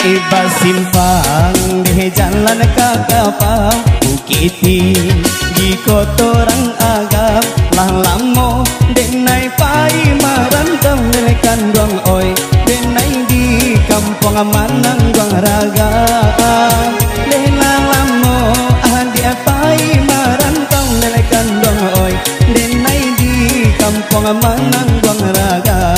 Iba simpang di jalan kakapau Bukiti di kotorang agam Lah lamo denai pai marantau Nelekan duang oi denai di kampung manang duang raga Dena lamo dia pai marantau Nelekan duang oi denai di kampung manang duang raga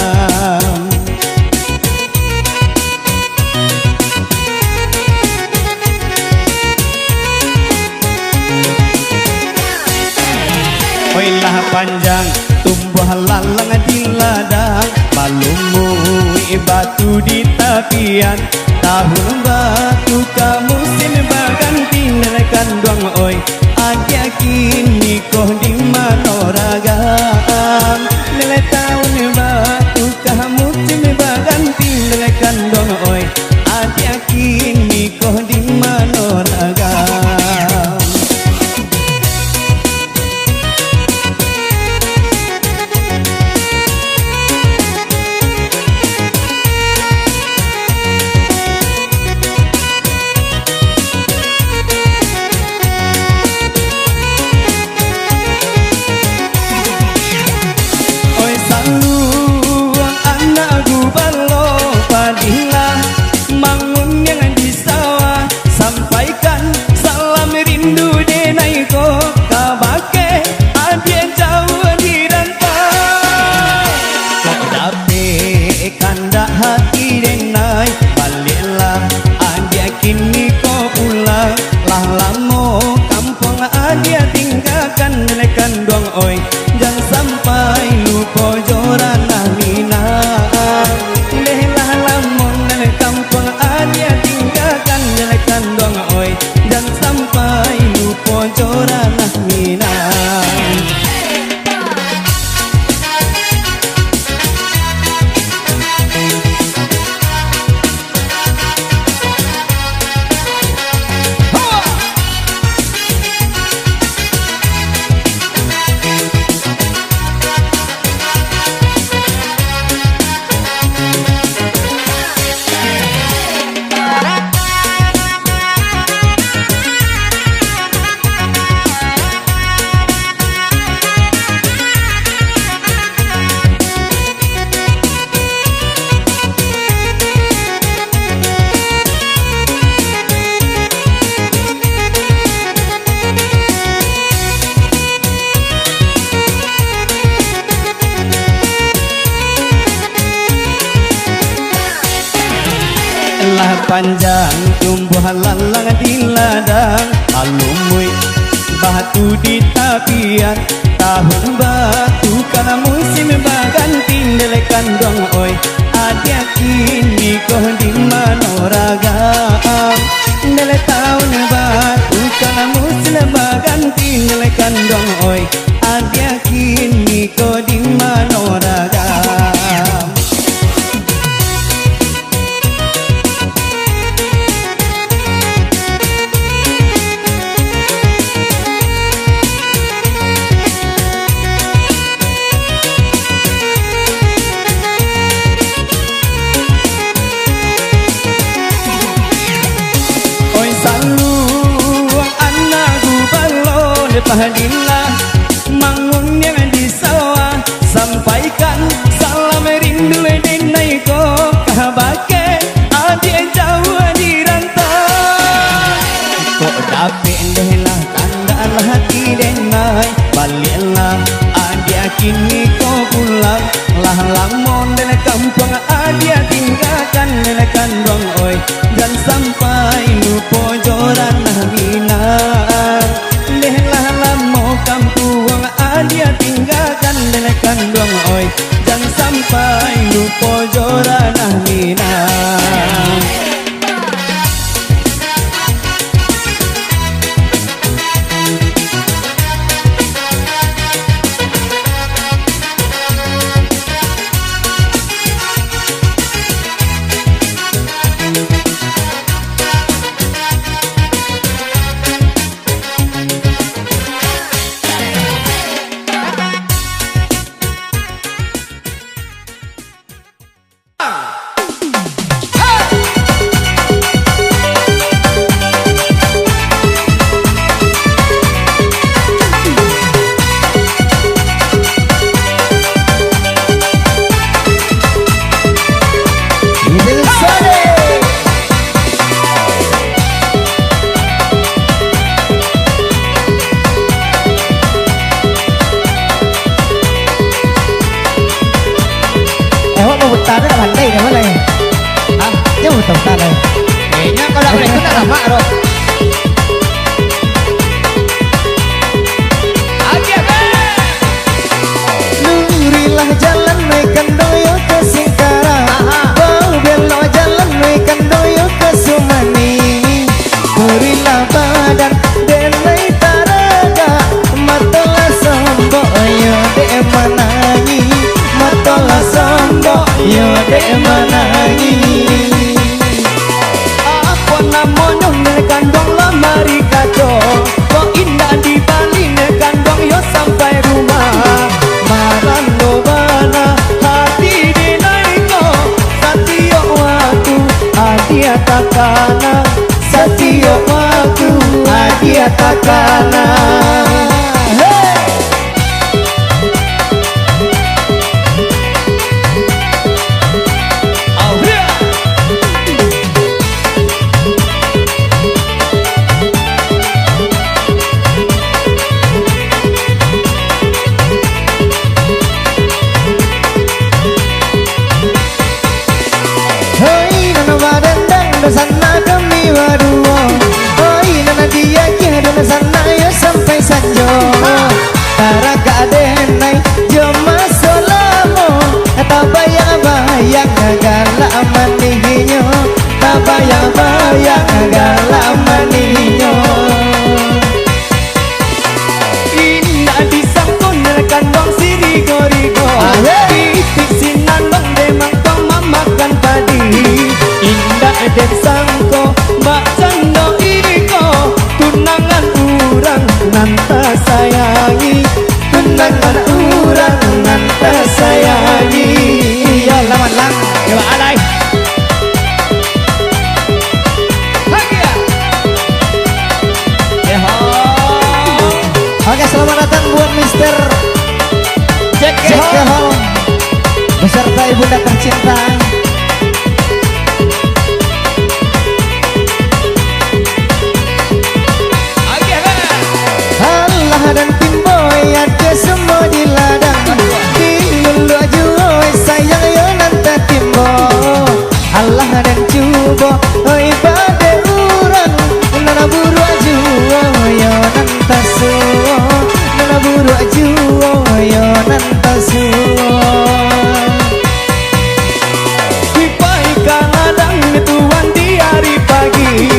Oi lah panjang tumbuh lalang di ladang Malumu batu di tapian Tahun batu kamu musim baganti Nelekan duang oi adia kini koh di manoragaan Nele tahun batu kamu musim baganti Nelekan duang oi adia kini koh di manoragaan Kandak hati denai baliklah adia kini kau pulang Lah lamo kampung adia tinggalkan Nelekan duang oi jangan sampai lupa joranah minang Lelah lamo nele kampung adia tinggalkan Nelekan duang oi jangan sampai lupa joranah minang Lah panjang tumbuh lalang di ladang Alumui batu di tapian Tahun batu karena musim baganti Nelekan duang oi adia kini koh di manoragaan Nele tahun batu karena musim baganti Nelekan duang oi adia kini koh di manoragaan Pahadilah mangun yang di sawah Sampaikan salam rindu denai ko Kabake adik jauh di rantau Kok dapet delah tandalah hati denai Baliklah adik kini ko pulang Lah lamon denai kampung adik tinggalkan Nelekan duang oi jangan sampai lupa joranah minang Lelah lamo kampung adia tinggalkan Nelekan duang oi jangan sampai lupa một ta rất là bắn đây này này à chứ một tổng ta này để nhá con lợn này cứ là mạ rồi lurilah jalan naikkan doyo ke Singkara bau belok jalan naikkan doyo ke Sumani lurilah badan denai taraga matola sombo yo de manangi matola sombo yo de manangi apa namanya nekan dong lamari kaco kok indah di Bali nekan dong yo sampai rumah marando bana hati dinaiko satio waktu adia takana satio waktu adia takana sana kami berdua, oi nana dia kira sana yo sampai sanjo, para kadenai joma solamo, tabayang bayang galak manihinyo, tabayang bayang galak manihinyo. Indah disangkon nekan bang sirigo-rigo, titik sinan bang demang kau mamakan padi. Indah den sangko mbak cando iko tunangan urang nanta sayangi tunangan urang nanta sayangi ya lawan lang coba alai hagia ya oke selamat datang buat Mister Jack Hall beserta ibunda tercinta. Dan timboy ada semua di ladang Dilulu juoi sayang yo nanta timbo Allah dan cubo oi bade urang nana buru ajuo yo nanta suo nana buru ajuo yo nanta suo Pipai kadang tuan di hari pagi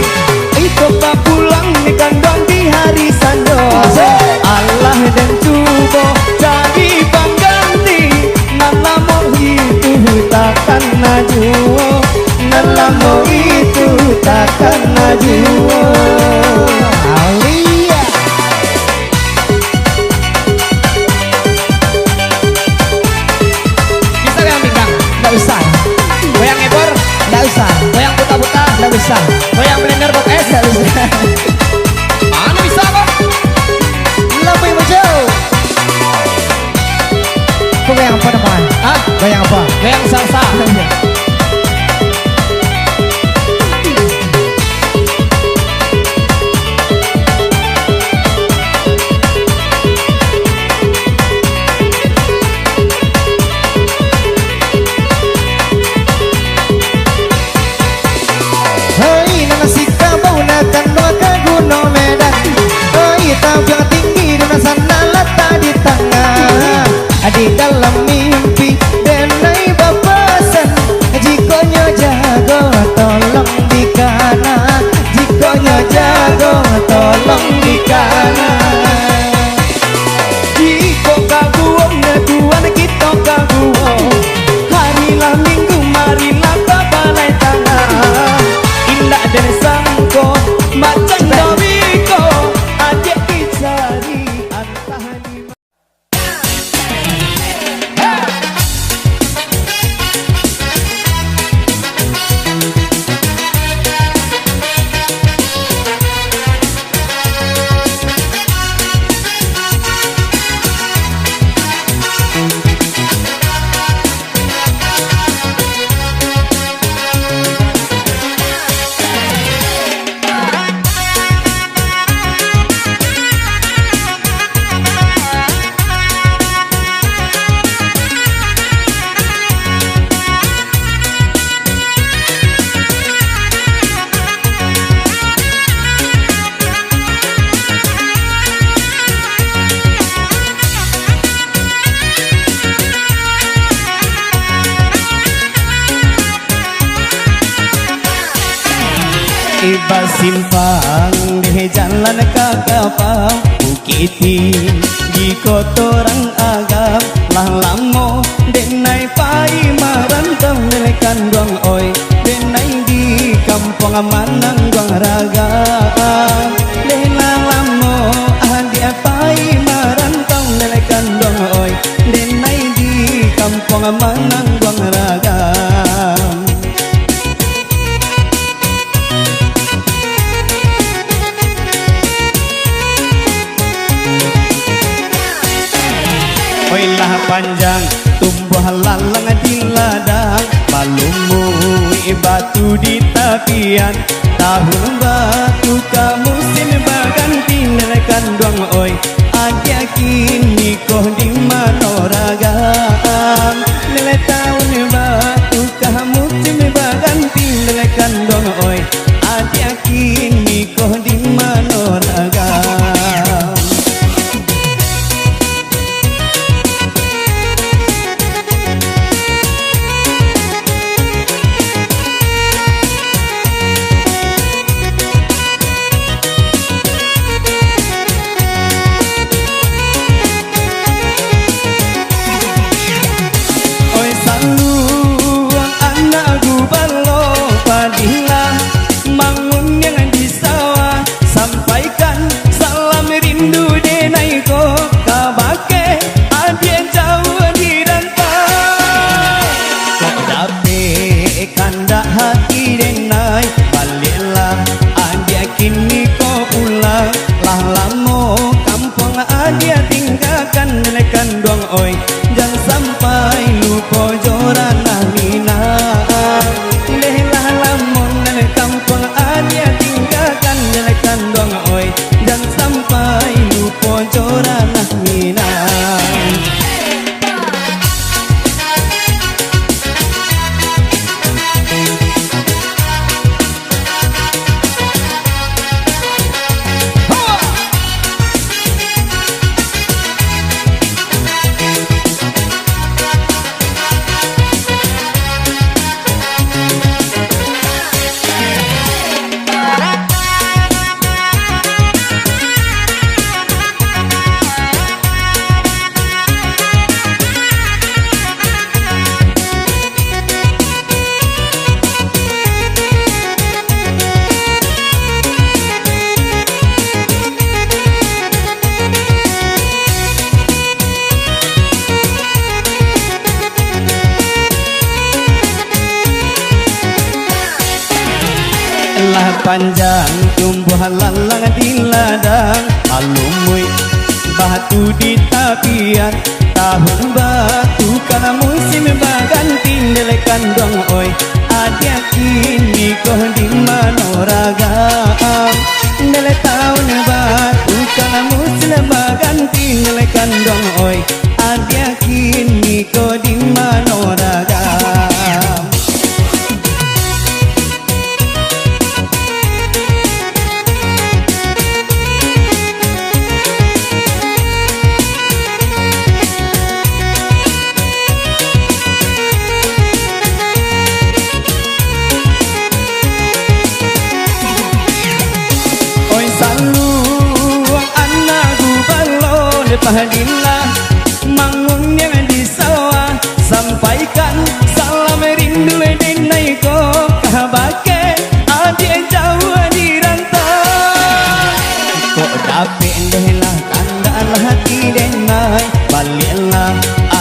itu pak pulang di kandang di hari sando Allah dan cubo jadi pengganti nalamo itu takkan najuo nalamo itu takkan najuo Alia bisa goyang pinggang? Nggak usah goyang ekor? Nggak usah goyang buta-buta? Nggak usah goyang blender box es? Nggak usah mana bisa kok? Lebih jauh. Kau goyang apa teman? Hah? Goyang apa? Goyang salsa. simpang deh jalan kakapang bukiti di kotorang agam lah lamo denai pai marantang nelekan duang oi denai di kampung manang duang raga denang lamo dia pai marantang nelekan duang oi denai di kampung manang duang raga. Lah panjang tumbuh lalang di ladang balumui batu di tapian tahun batu kamu musim baganti nelekan duang oi adia kini koh di manoragaan nele tahun batu kamu musim baganti nelekan duang oi adia kini koh di manoragaan. Panjang tumbuh lalang di ladang alumui batu di tapian tahun batu karena musim baganti nelekan dong oi adia kini koh di manoragaan nele tahun batu karena musim baganti nelekan dong oi adia kini koh di manoragaan. Pahadilah mangun yang di sawah sampaikan salam rindu denai ko kabake adia jauh di rantau kok dapet dehlah tanda hati denai baliklah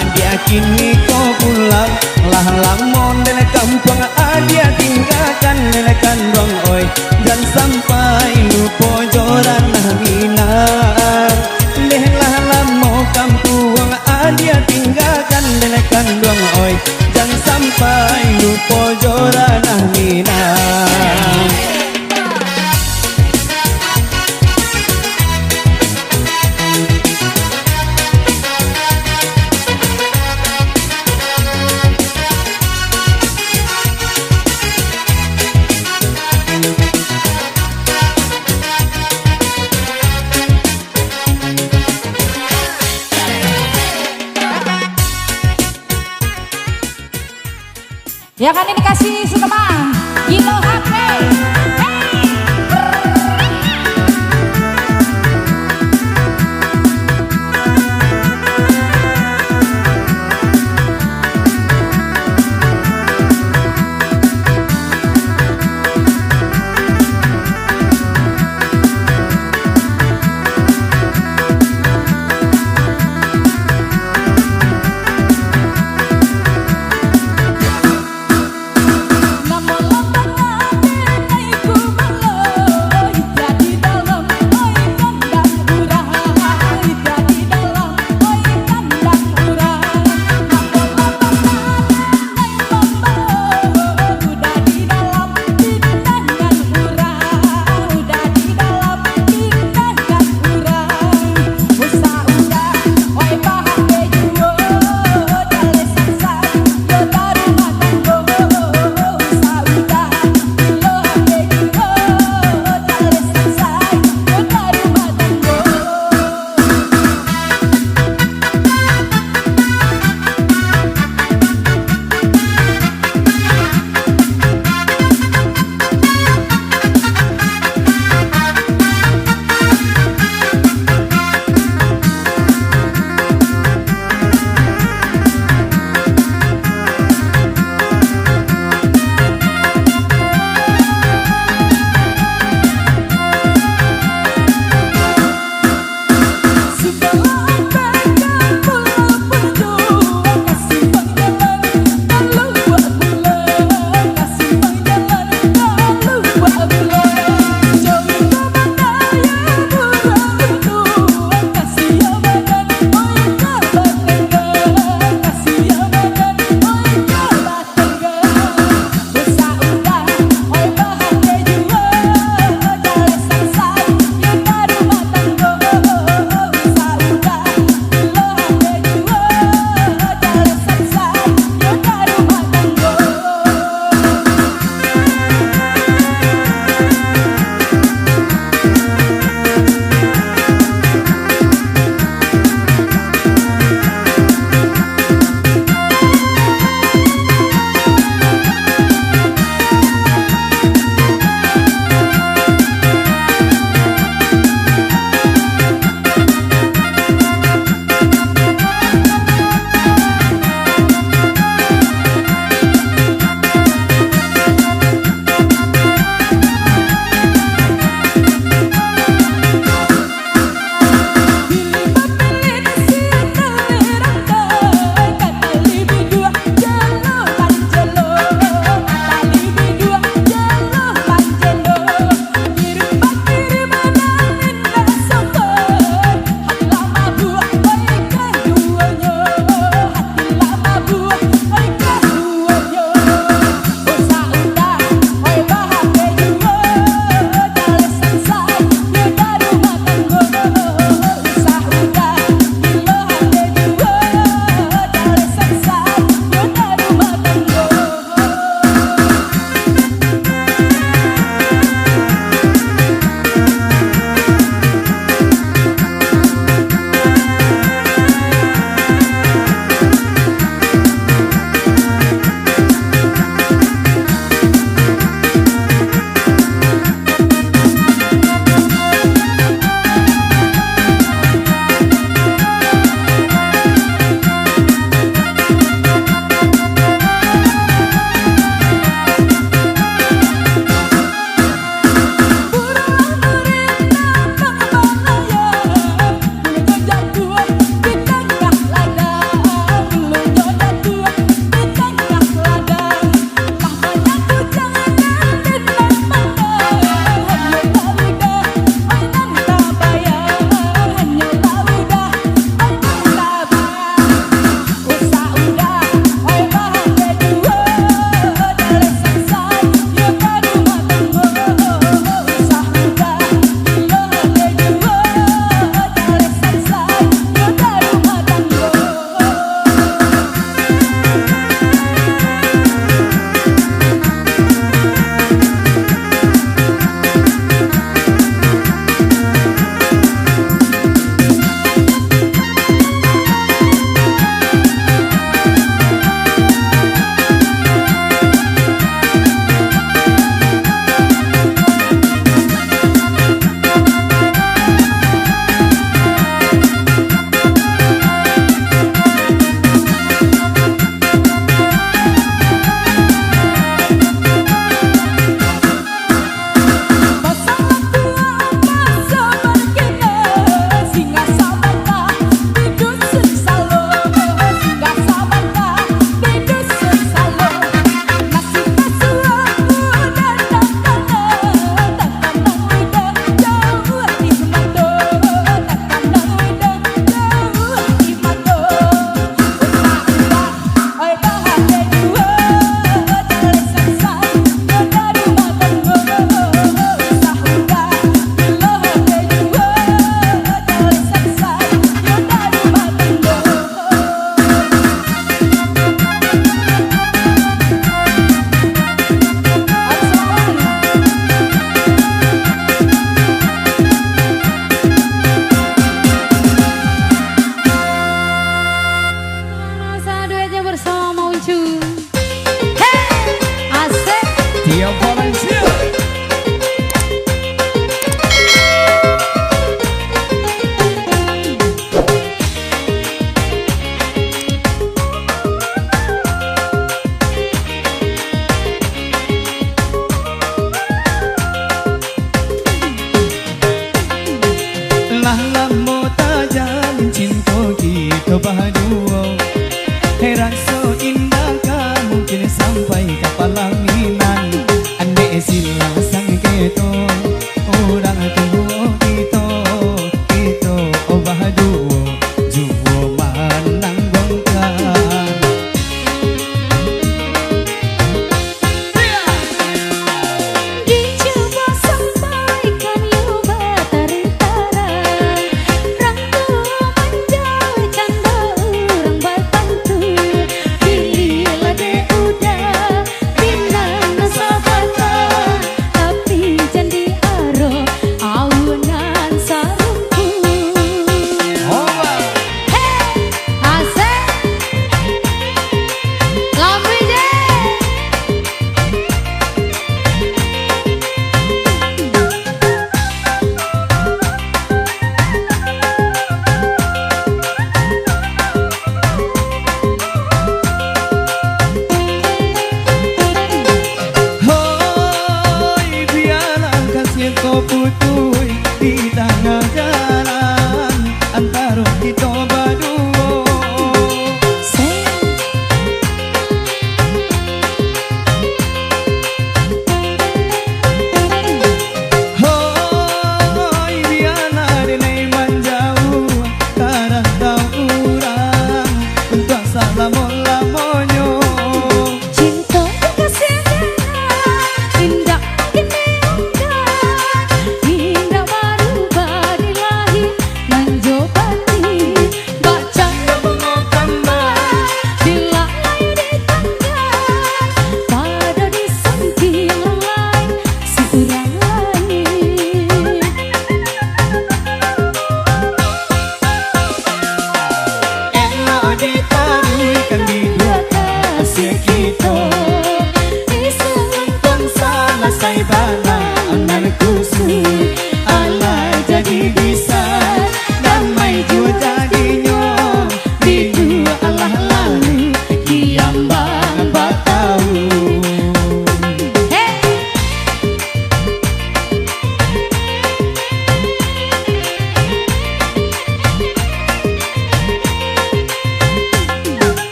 adia kini ko pulang lah lamon dari kampung adia tinggalkan nelekan dong oi dan sampai lupa joran minang kampung adia tinggalkan nelekan dong oi jangan sampai lupa joranah minang. Ya kan ini kasih seteman Kilo HP. Hey.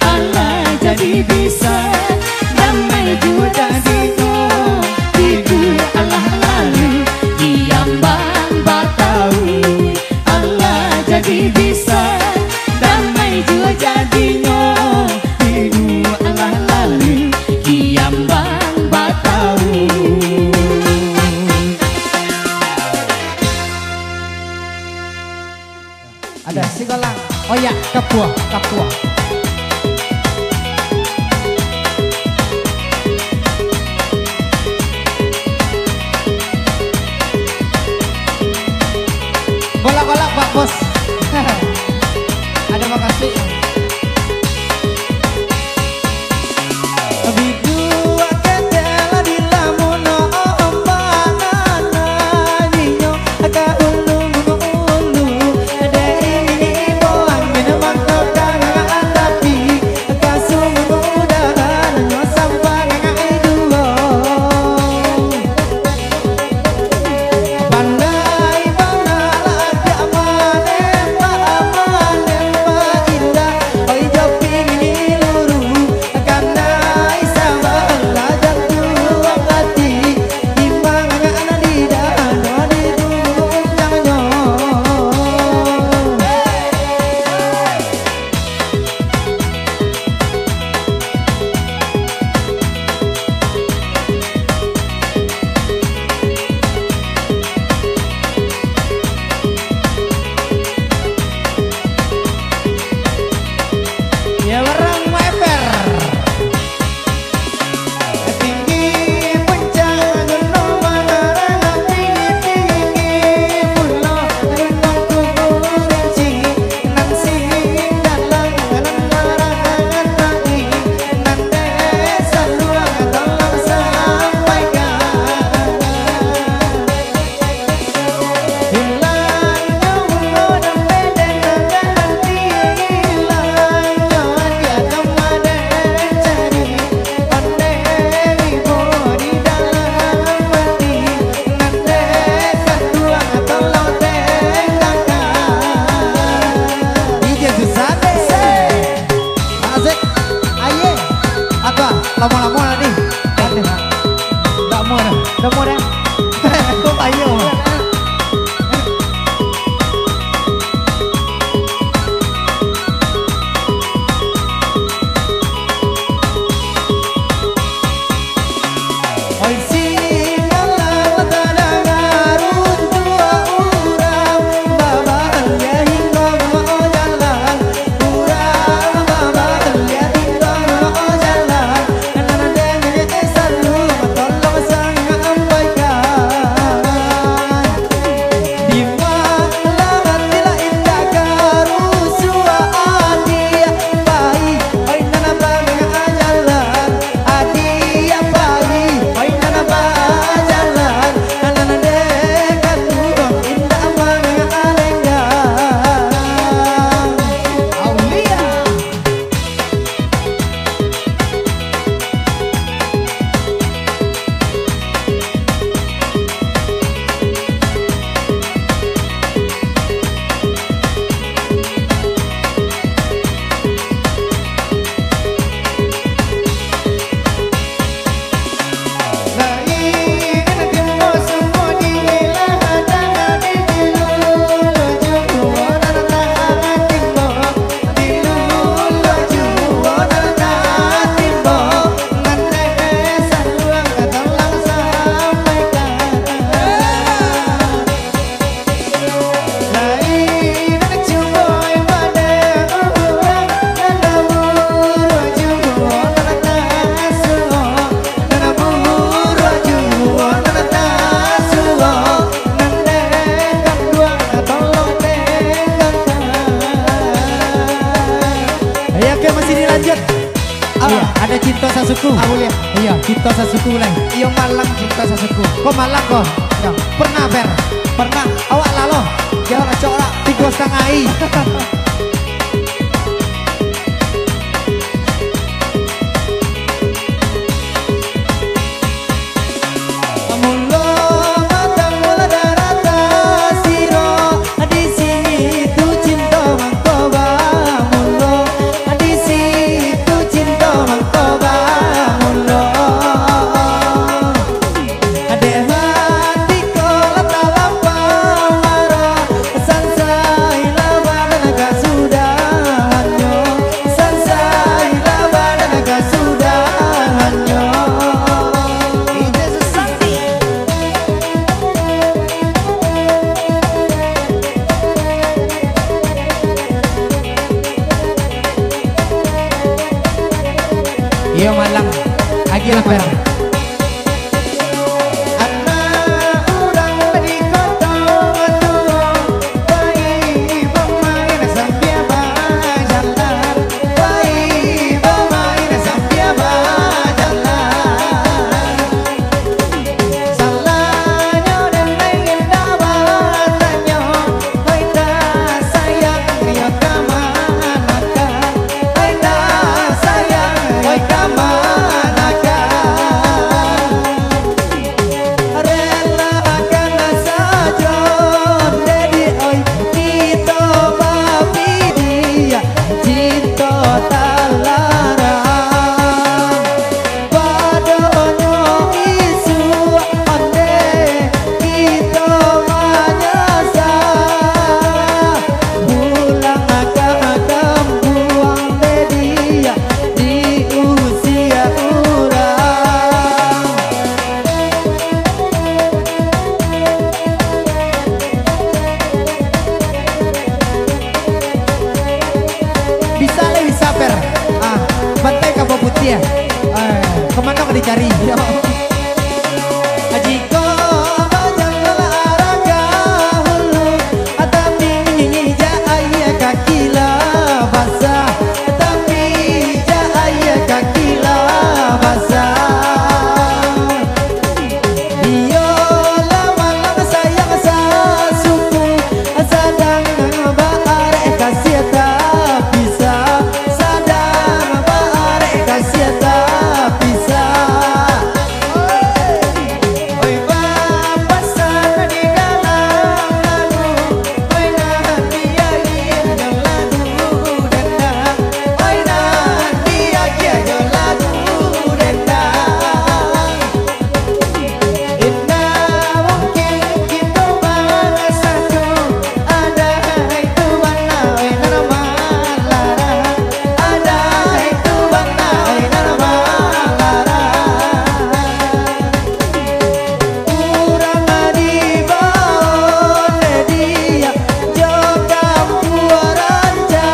Allah jadi bisa damai juga dino tidur Allah lalu diambang Batawi Allah jadi bisa damai juga dino tidur Allah lalu diambang Batawi. Ada Sigolang. Oh ya, Kapua. Golak-golak Pak Bos. Ada makasih. Lama-lama nih. Udah mau dah. Kok ayo. Ada Cinta Sasuku. Aku lihat. Iya, Cinta Sasuku mulai. Iya Malang Cinta Sasuku. Kok Malang kok? Ya. Pernah Ber? Pernah. Awak lalo. Jangan corak 3,5 i. Di Bismillah Per. Iya, kemana mau dicari? Jika bajang olahraga hulu, tapi jaya kaki lah basah, tapi jaya kaki lah basah. Biola malam sayang sasuku, sadang baare kasih tak bisa, sadang baare kasih tak bisa. Oi bapak sana di dalam lagu, oi nanti aja lagu dendang, oi nanti aja lagu dendang. Indah mungkin kita balas satu, ada itu mana nama larang, ada itu mana nama larang. Kurang dibawa dia juga puaranja,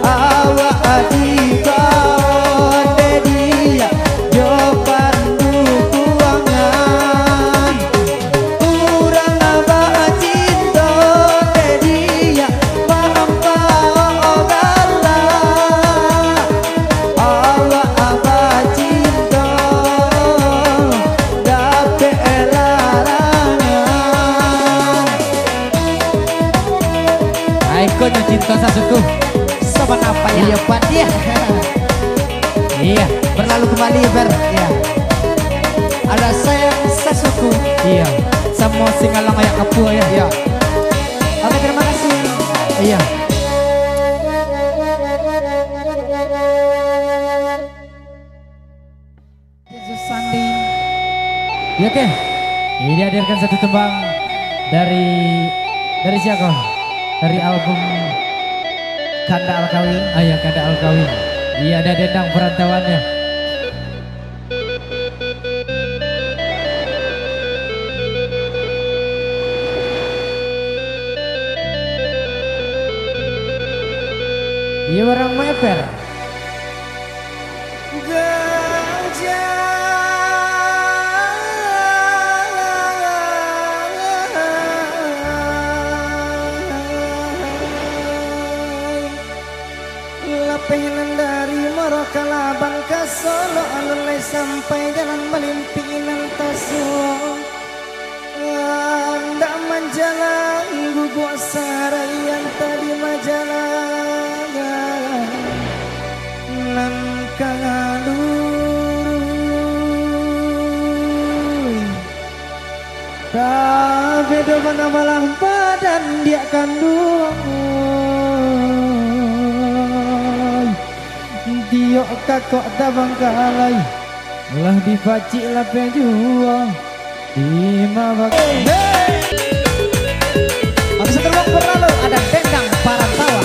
awak dibawa dia jopan dukungan. Kurang abah cinta dia mampa ogala, awak abah cinta dapet larangan. Ikonnya cinta sasuku. Sobat apa ya? Iya Pak dia. Iya, Berlalu kembali Ber. Iya. Ada sayang sasuku. iya. Semua singalang ayak kapua ya. Iya. Oke, terima kasih. Iya. Yesus Sandi. Ya oke. Ini hadirkan satu tembang dari siapa? Dari album Kanda Alkawi. Ayah Kanda Alkawi. Iya, ada dendang perantauannya. Iya orang meper. Lapenan dari Morokalaban ke Solo, alulai sampai jalan Melimpinan Tasuo. Anda menjalan guguk sarayan tadi majalah nan kangalui. Tapi do mana malah badan dia kandung. Diok kakok tabang kalai lah dipacik lah penjual di mabak. Habis terbang berlalu ada dendang Parantawa.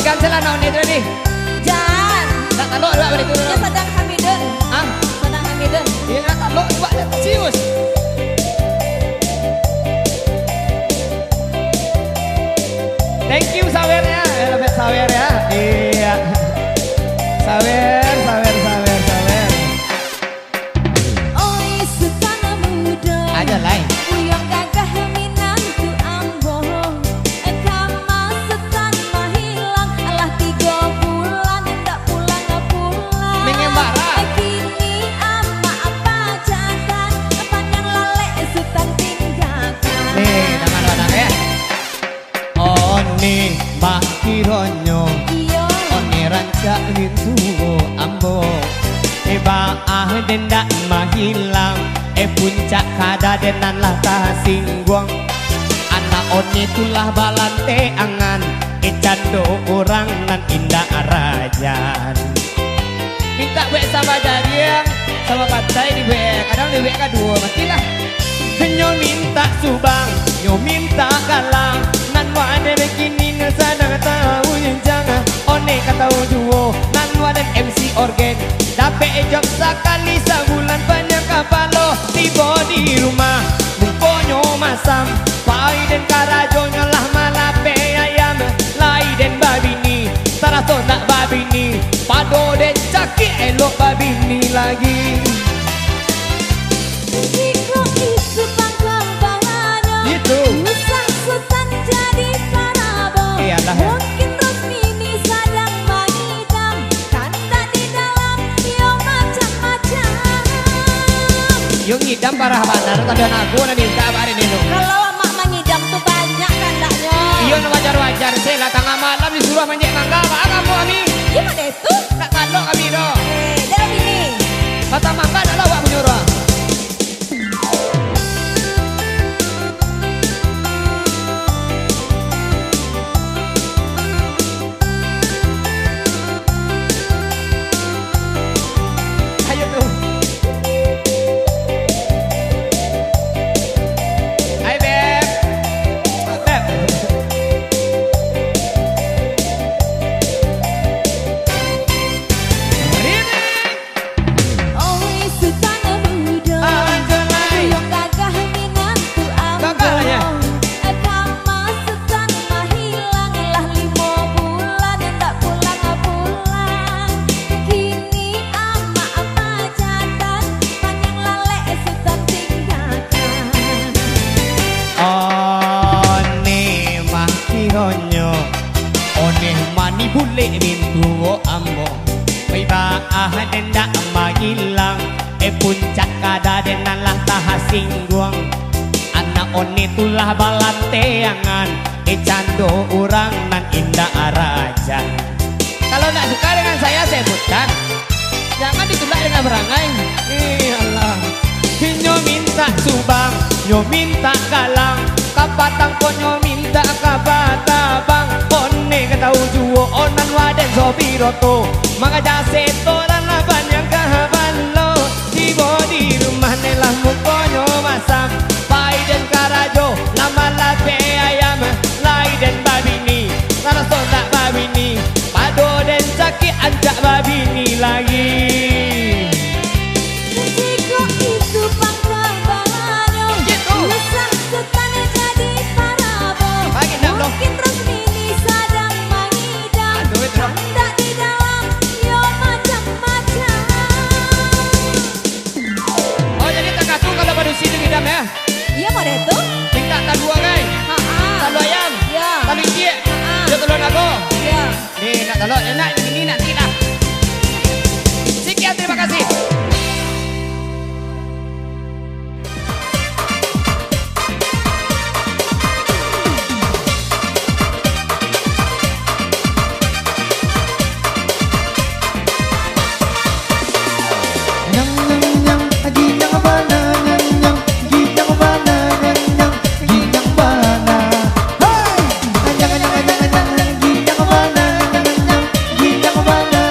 cancel lah naon itu nih. Jangan. Tak talok juga balik dulu. Ya sedang hamiden. Ah, Sedang hamiden. iya nak talok juga cius. Thank you sawernya, lebih sawer ya. Iya. Sawer. Oi sutana muda. Aja lain. Uyang gagah minantu ambo. Kama setan mahilang. Alah 3 bulan ndak pulang. Mengembara. Kini ama apa jangan. Panjang lale sutan tinggalkan. Nih, tangan ya. Oni Mbak Kironyo Iyo. Oni rancak lintu ambo Eba dendak mahilang puncak kada denan lah singguang Anak oni tulah balante angan cando orang nan indah rajan Minta gue sama jadiang sama pantai di gue. Kadang di gue kedua matilah. Nyo minta subang, nyo minta galang Nan wade begini ngesadang tahu yang jangan One kata juo, nan wade MC organ Dape ejok sekali sebulan banyak kapalo Tiba di rumah, mungkonyo masam Pai dan karajo nyalah malape ayam Lai dan babini, tarato nak babini Pado dan caki elok babini lagi Jiko itu pangkal bahanyo. Gitu. Usang sultan jadi parabo. Iyalah ya. Mungkin Rosmini sadang mengidam. Kanda di dalam yo macam-macam. Yung ngidam parah banar tapi aku na minta bare nino. Kalau mak mengidam tuh banyak kandanya. Iyo na wajar-wajar sila tengah malam disuruh manjek mangga apa kamu ami? Gimana itu? Tak kalau kami do. Dalam ini. Mata mangga dah lawak menyuruh. Ayo tuh. Hai Beb. Beb. Oi sultan muda. Anjalai. Yang gagah minantu ambo. Gagah lah ya? Kama setan mahilang lah 5 bulan ndak pulang. Kini ama apa jatan panjang lale sultan tinggalkan. One mah kironyo One mani bule bintu ambo Baiba dendak magilang puncak kada denan lah tahasingguang Anak one tulah balanteangan cando orang nan indah arajan Kalau nak suka dengan saya sebutkan. Jangan ditolak dengan berangai. Allah Nyo minta subang, nyo minta galang Kapatang ko nyo minta kabatabang One katau juo, onan waden sobiroto Mga jaseto dan laban yang kahabalo Tibo di rumah nelah muko nyo masam Pai dan karajo, lama lape ayam Lai dan babini, taraso tak babini Pado dan caki anjak babini lagi Jiko itu pangkal bahanyo. Gitu. Usang sultan jadi parabo. Bagi nak belum? Mungkin Rosmini sadang mengidam. Aduh, itu dong. Kanda di dalam yo macam-macam. Oh jadi tak katu kalau baru sini ngidam ya. Iya mau deh tuh? Minta tak dua guys. Talu ayam. Ya. Talu ici. Ha-ha. Dia telur nago. Ya. Nih nak telur enak ini nanti lah. Sekian terima kasih. Nyang nyang nyang, ginyang bana nyang nyang, ginyang bana nyang nyang, ginyang bana. Hai, nyang nyang nyang nyang, ginyang bana nyang nyang, ginyang bana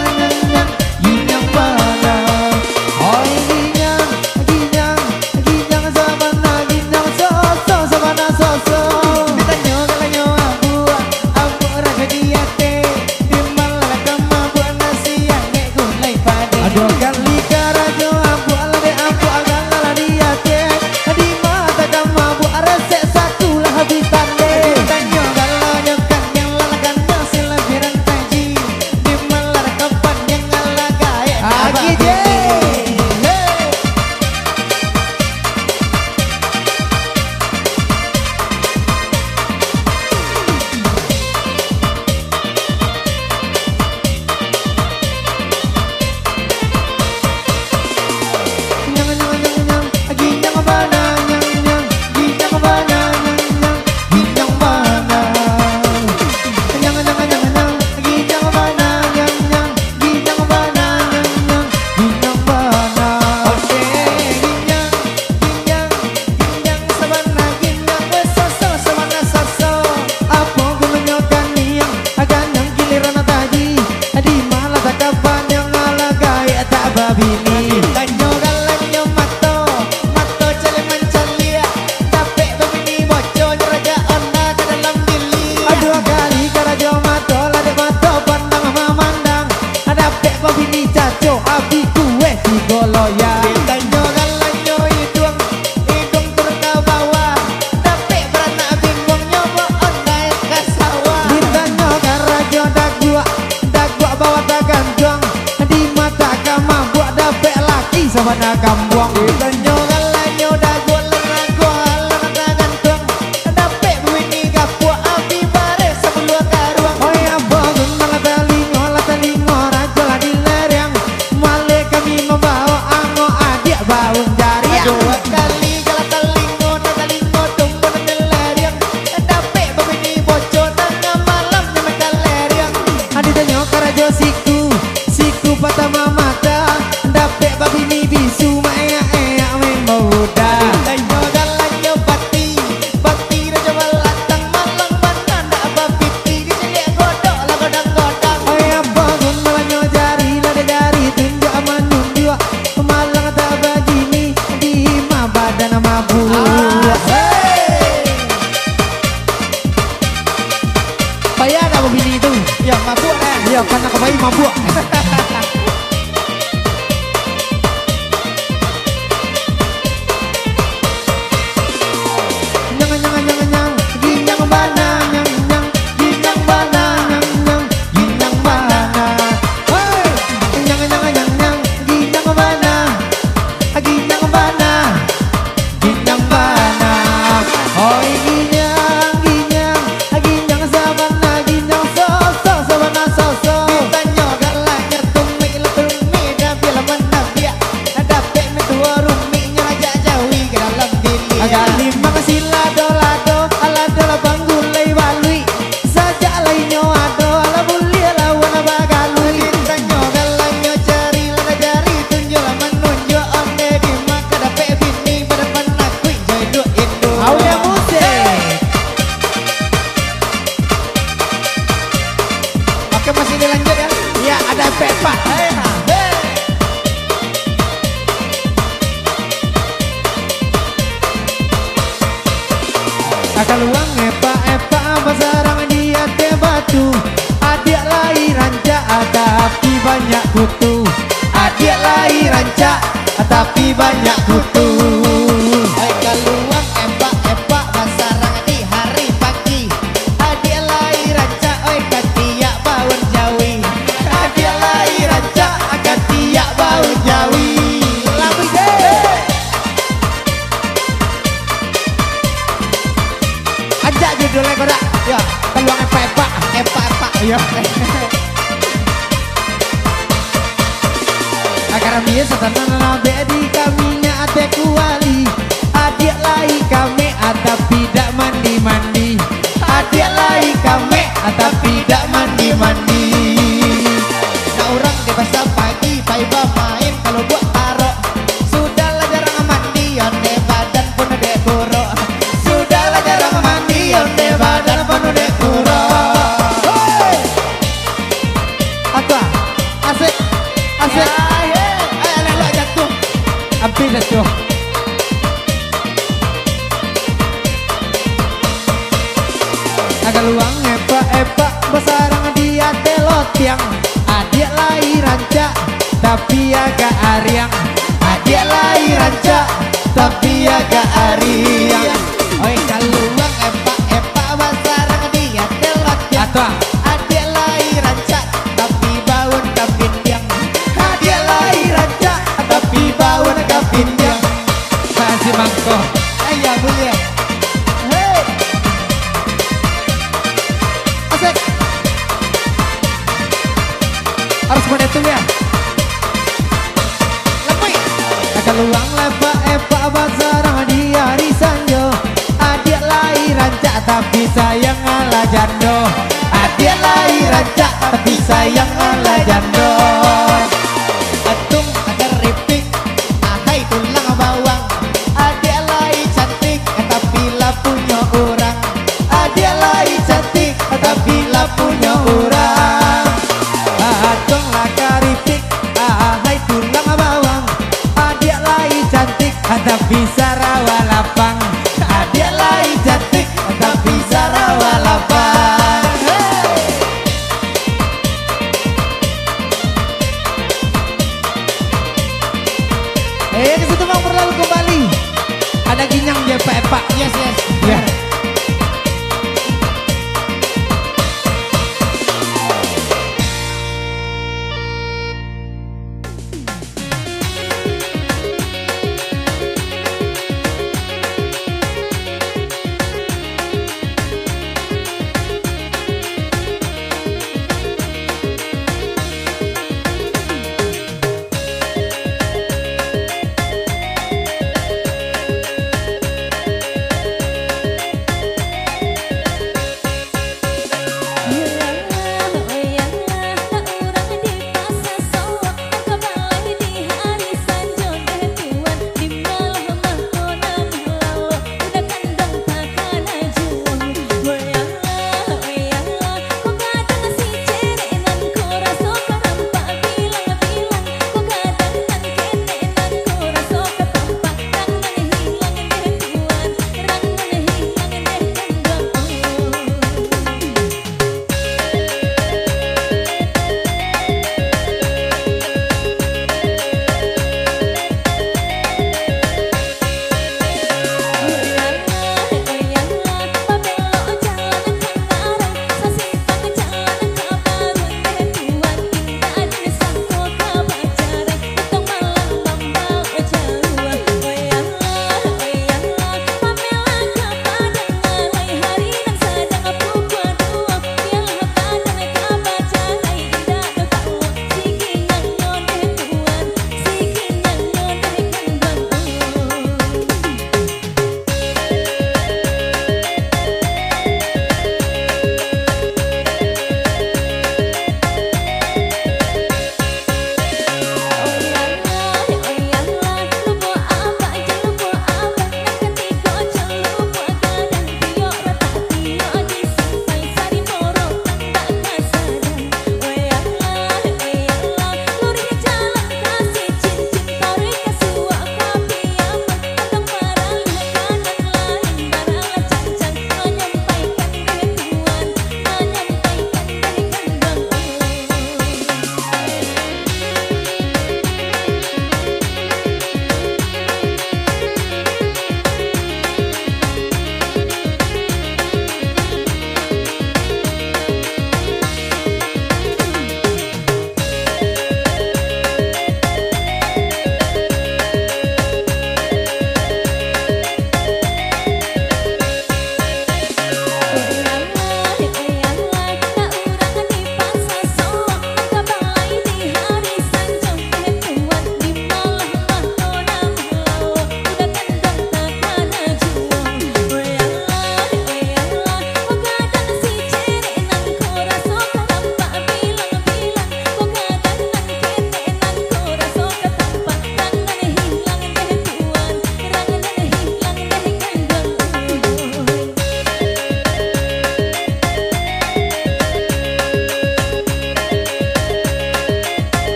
sawana kambuang ditanyo galanyo dago lengago halang tagantung dape buini gapu api bare sebelum karuang oh ya bogun malatalingo raja lah di lereng male kami membawa ango adik baun jari dua kali galatalingo tumbuh di lereng dape buini bocor tengah malam nyamai lereng aditanyo karajo siku patama mata dape babini bisu maya memang muda ayo galanyo bati raja walatang malang mana ndak babiti di sini godok lah godang ayo bangun malanyo jari lada jari tunjuk amanun dua malang tak begini di ma badan mabuk payah gak babini itu ya mabuk ya karena kebayi mabuk Oke masih dilanjut ya? Ya ada Pepa. Akal uang epa basarang dia te batu. Adik lahir rancak tapi banyak kutu. Adik lahir rancak tapi banyak kutu. Akal uang epa basarang di hari pagi. Adik lahir rancak oi katiak baur jawi. Adik lahir rancak katiak baur jawi. Lalu ajak judulnya kodak ya peluang epa ya agar biasa tanah nabe di kaminya ate kuali adik lai kami tapi tidak mandi adik lai kami tapi tidak mandi nah orang dewasa pagi paiba main kalau buat tarok sudahlah jarang mandi onde badan pun dek buruk sudahlah jarang mandi onde badan pun dek buruk asik lo jatuh habis jatuh agak luang epa besarang dia telot yang adik lahir rancak tapi agak ariang adik lahir rancak tapi agak ariang oi kaluang epa besarang dia telot yang adik lahir rancak tapi baun kapindiang adik lahir rancak tapi baun kapindiang kasih mangkok ayah boleh asik harus menetung ya lemui akan luang lepa epa basarang di hari sanjo adik lahir rancak tapi sayang ala jando adik lahir rancak tapi sayang ala jando atung agar ripik ahai tulang bawang adik lahir cantik tapi lah punya orang adik lahir cantik tapi lah punya orang atung lah karipik ahai tulang bawang adik lahir cantik tapi sarawa lapang adik lahir cantik tapi sarawa lapang ke situ mau berlalu kembali ada ginyang dia Pak yes ya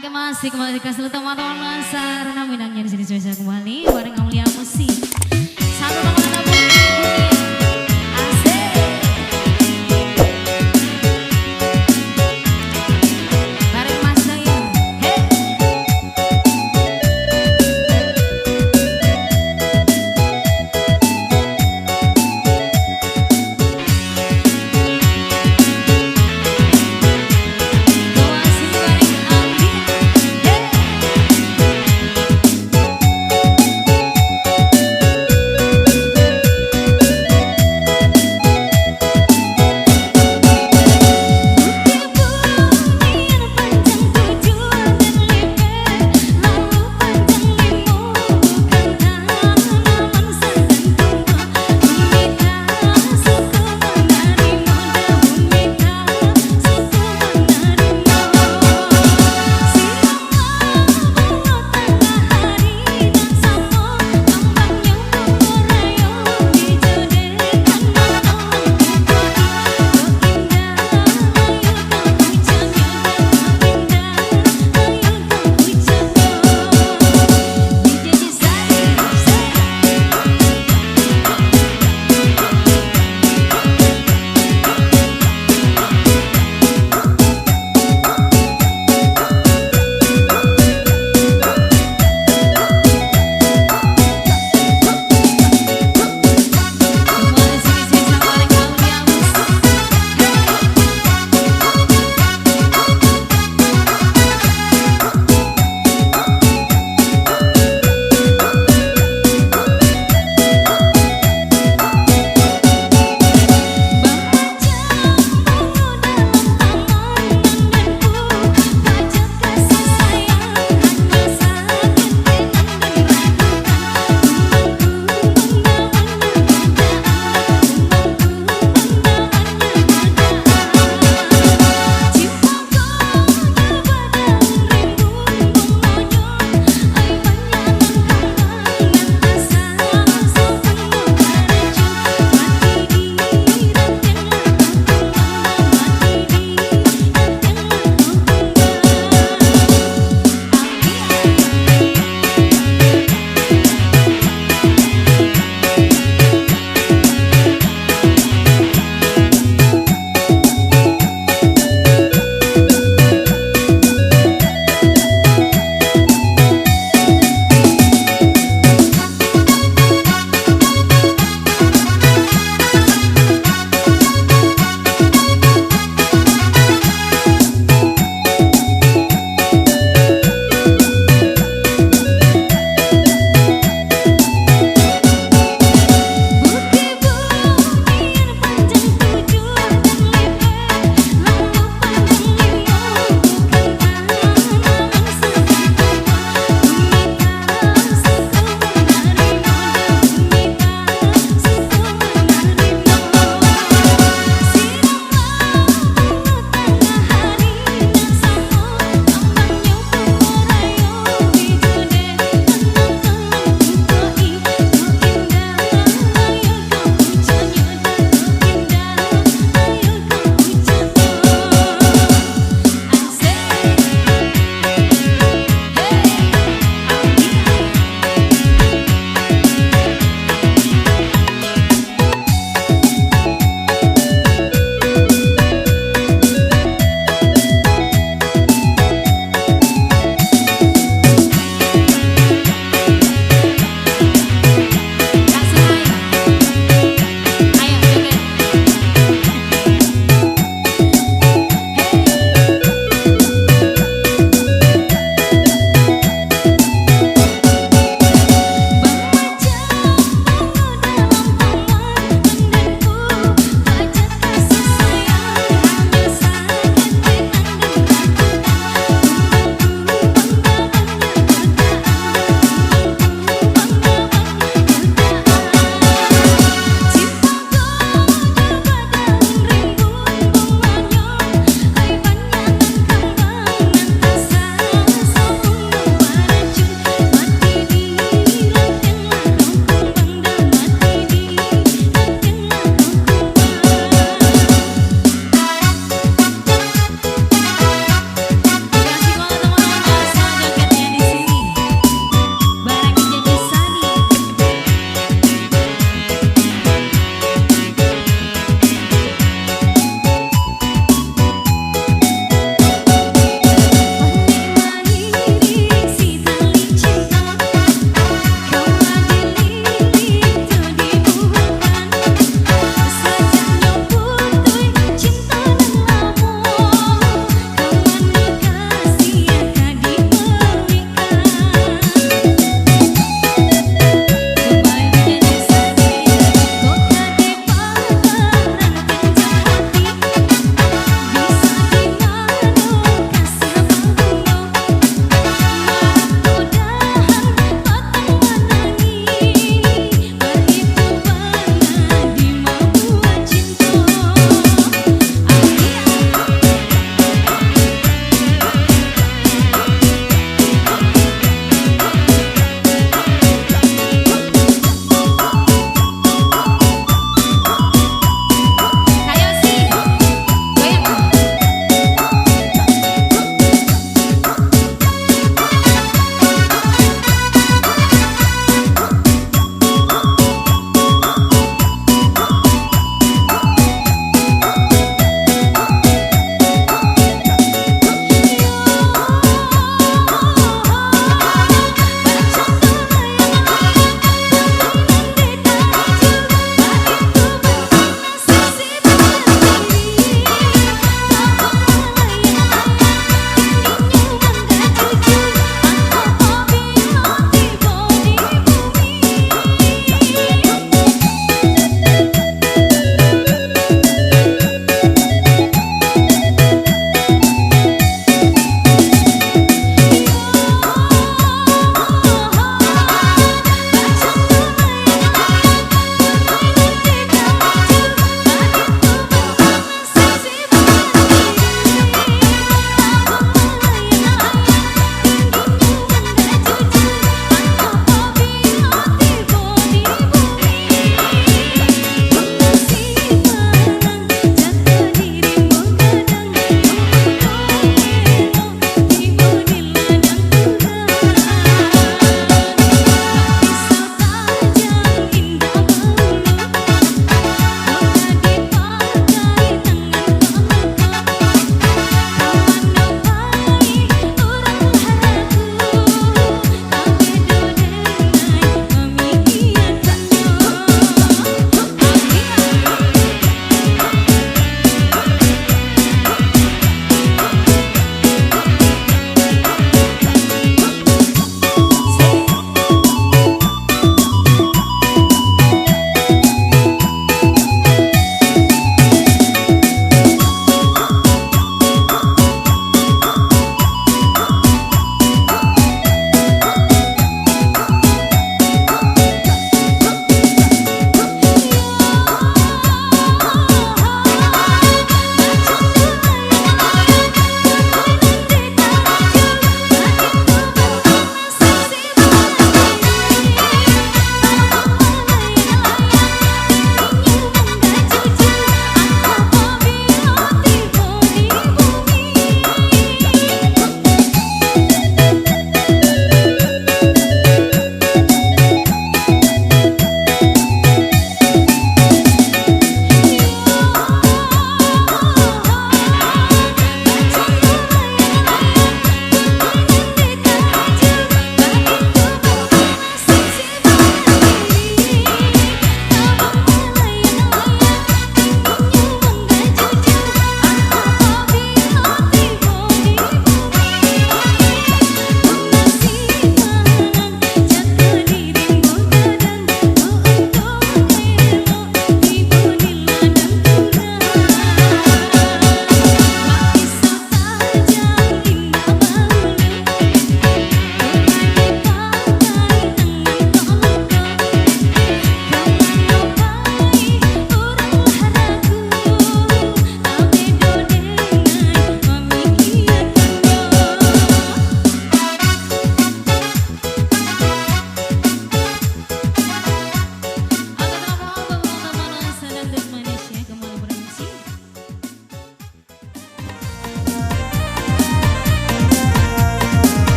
Oke masih kembali ke seluruh teman-teman masa Rena Minangnya di sini spesial kembali bareng Aulia Musik. Satu teman anak dunia. Asik. Bareng Mas Daya. Hey.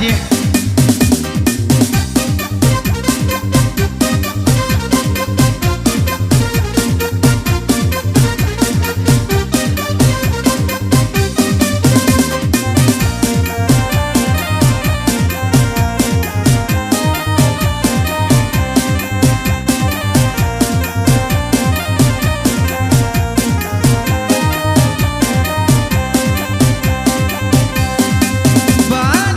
aja. Ba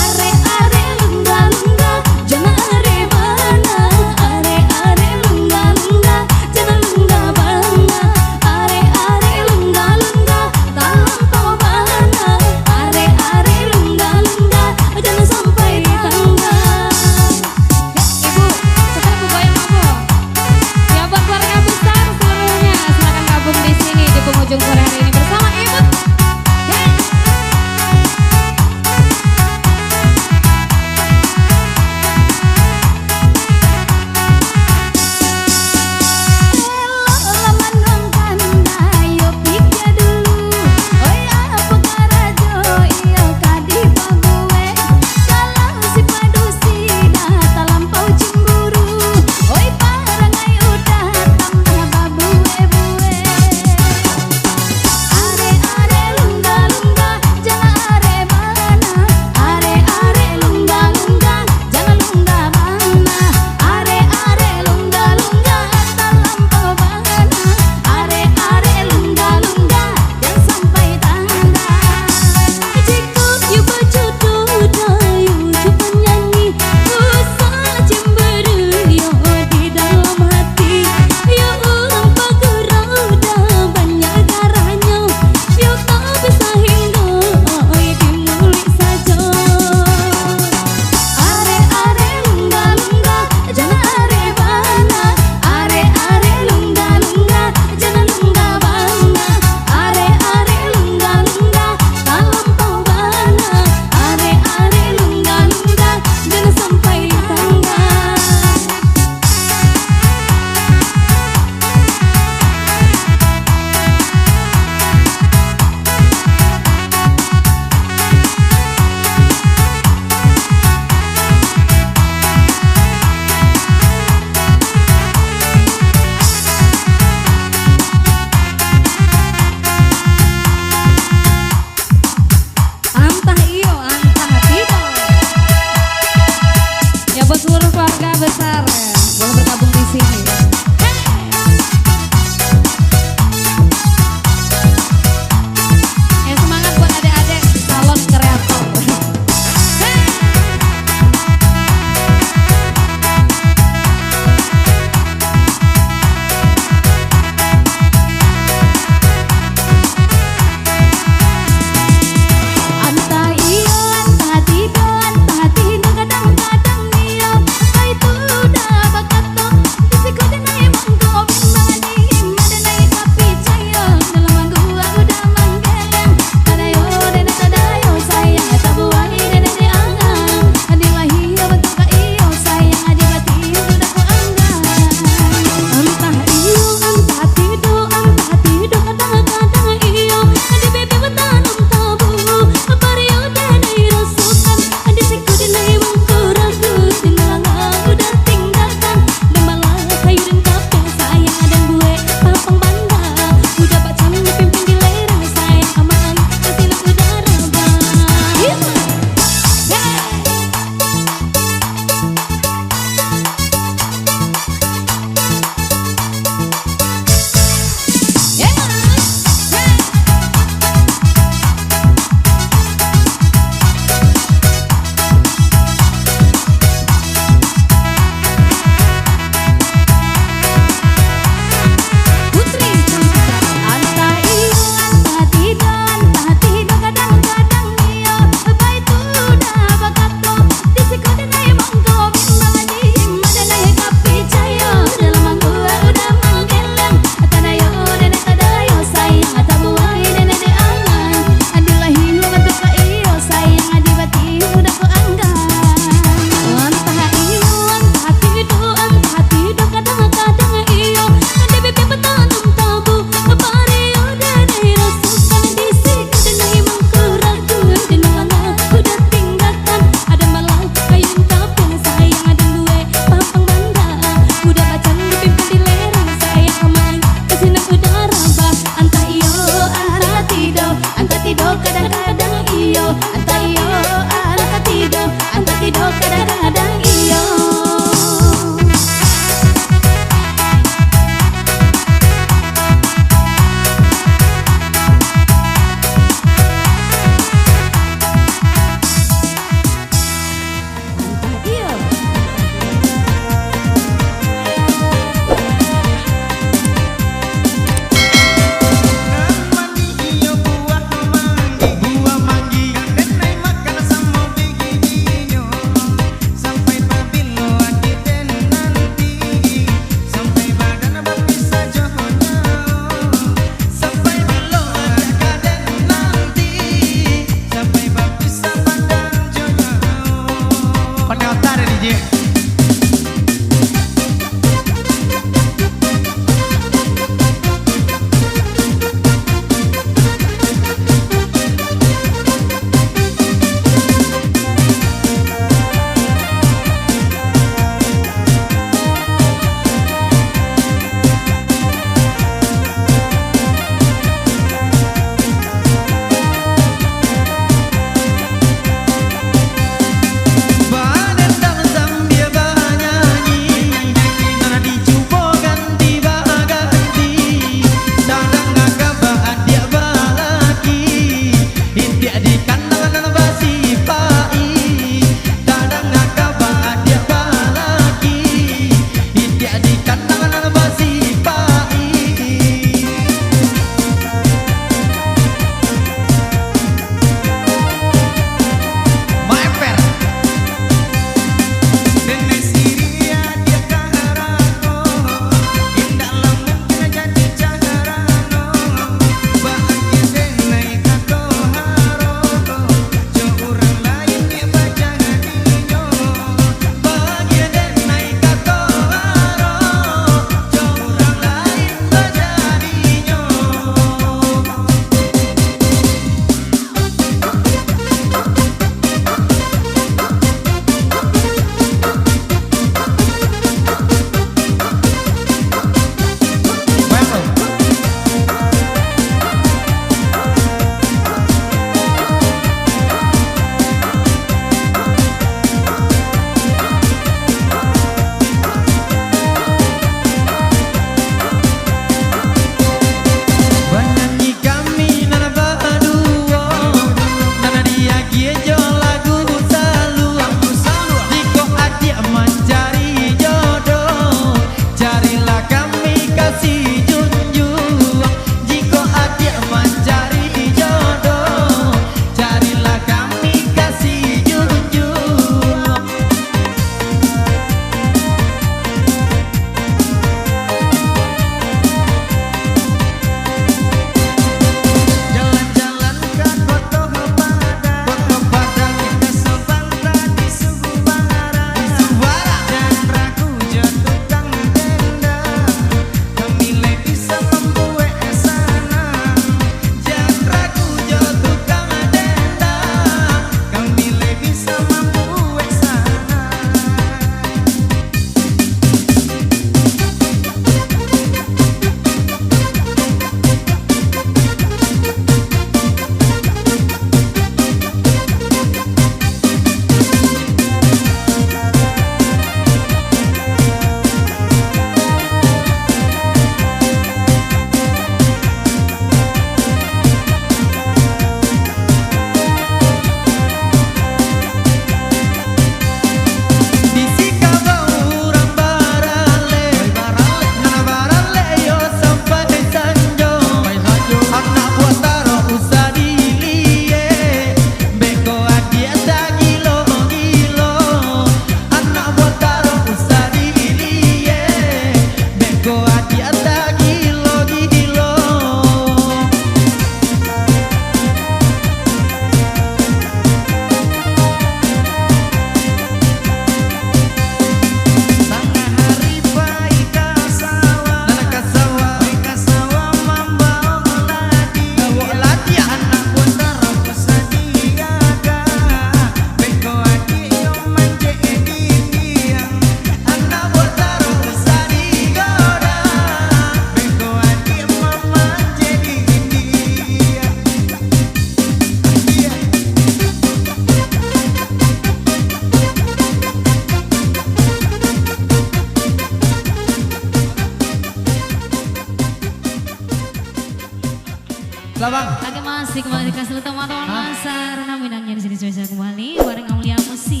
Masih kembali dikasih teman-teman Lansar Minangnya di sini spesial kembali bareng kamu lihat musik.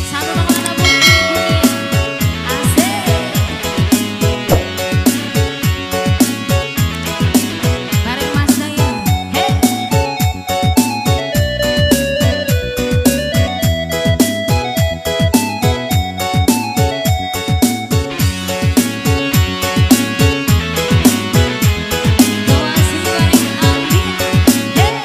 Satu teman anak bukti asik. Bareng Mas Dayo. Hey. Doa si bareng Aldia. Hey.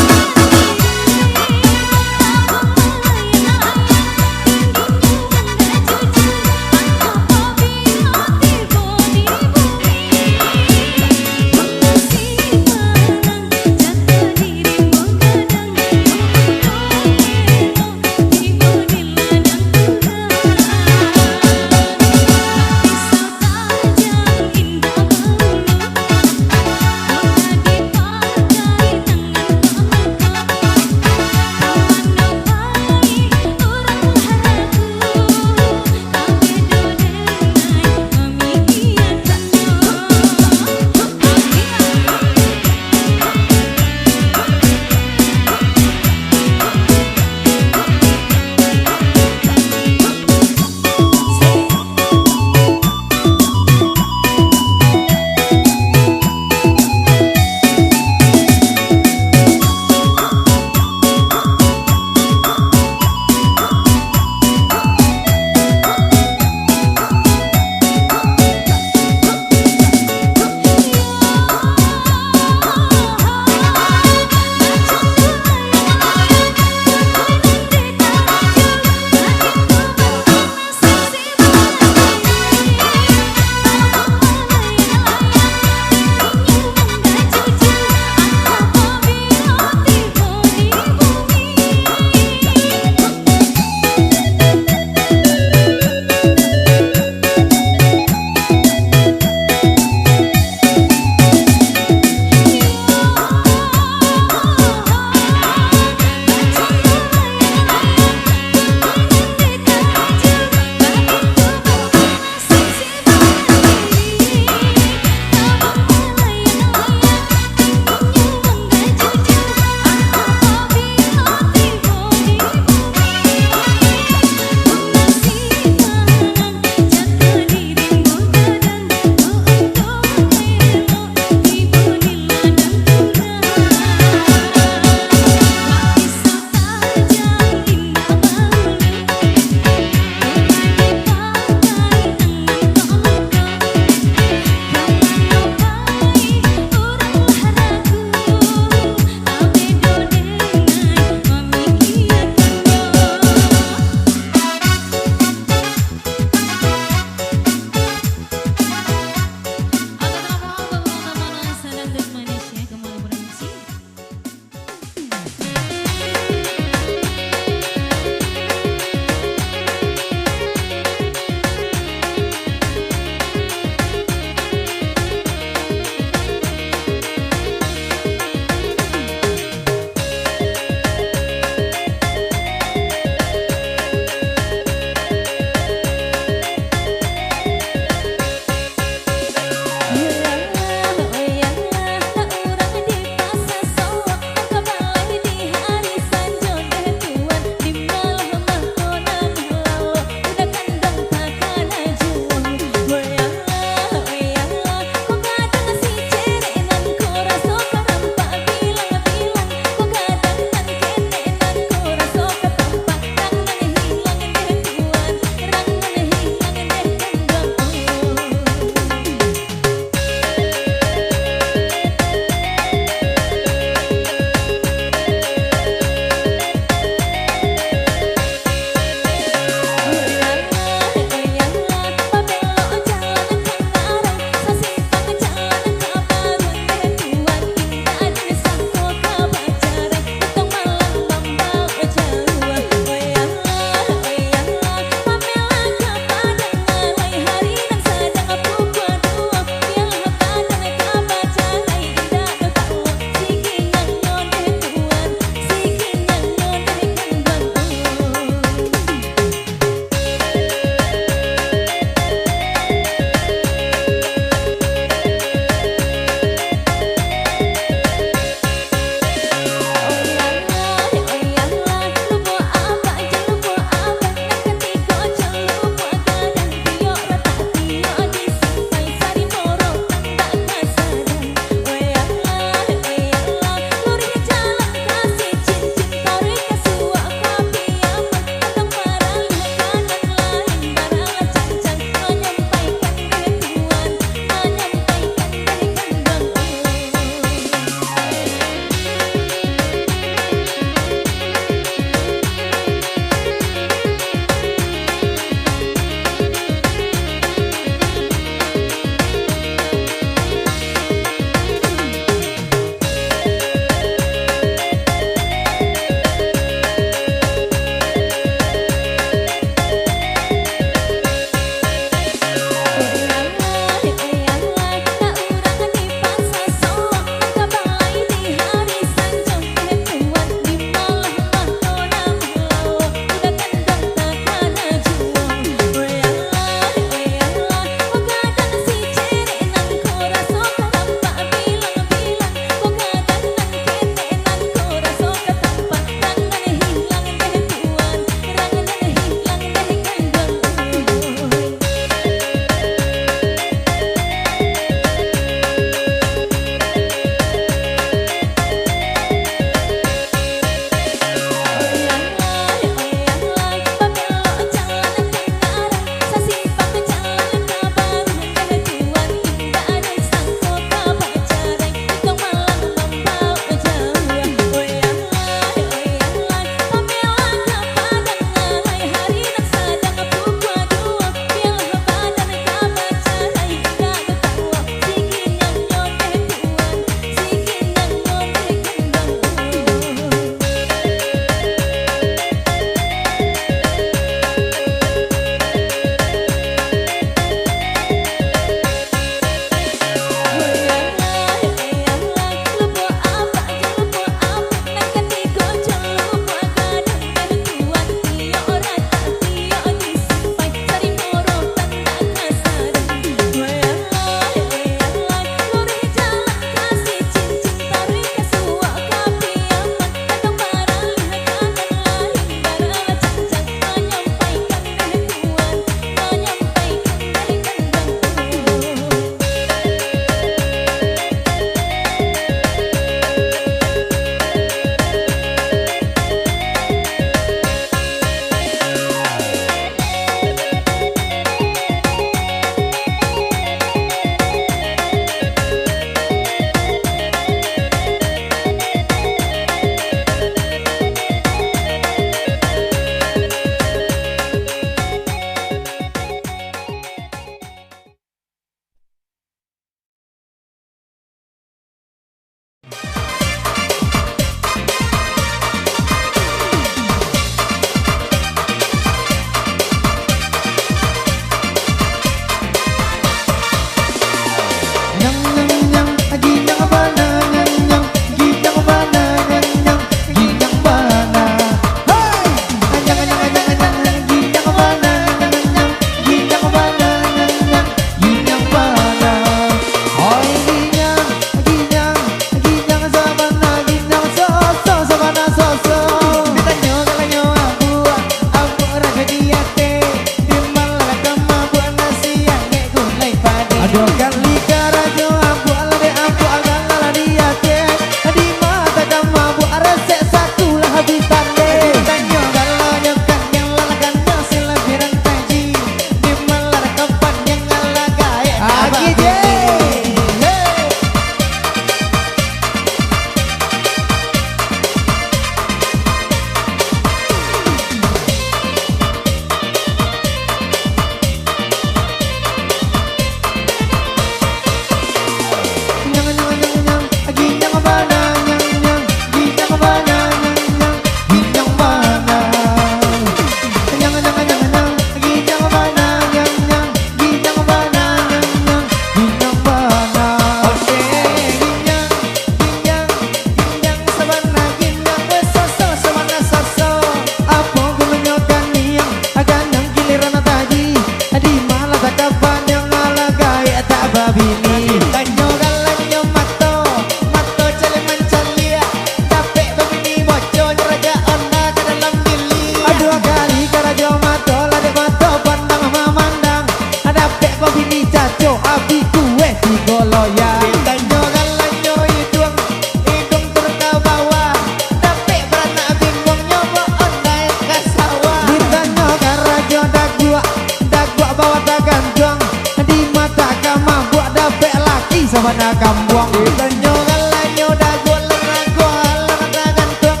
bawa tak gantung di mata kamu buat dapet laki sama nak kambuang kita nyogalanyo dah goleng aku halang tak gantung